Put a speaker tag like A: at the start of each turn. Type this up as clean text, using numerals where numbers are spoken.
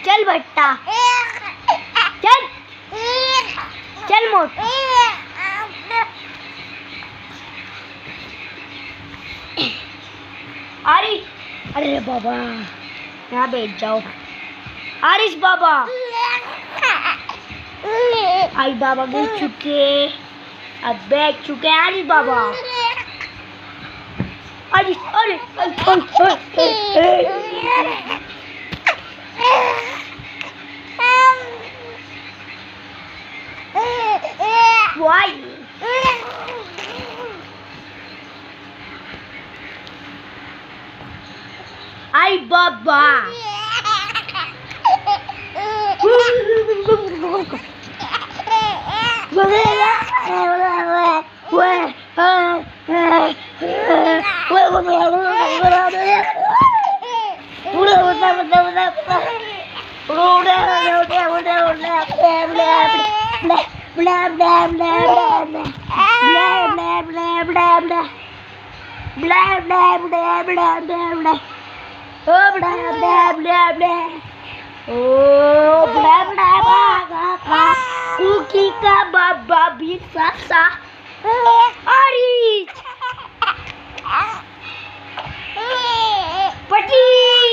A: चल बट्टा चल चल मोट आरिश अरे बाबा यहाँ बैठ जाओ आरिश बाबा आई बाबा बैठ चुके अब बैठ चुके आरिश बाबा आरिश अरे Why? Ay baba. Blah blah blah blah blah blah blah blah blah blah blah blah blah blah blah oh blah blah blah blah oh blah blah blah cookie ka baba bisa sa Aris Pati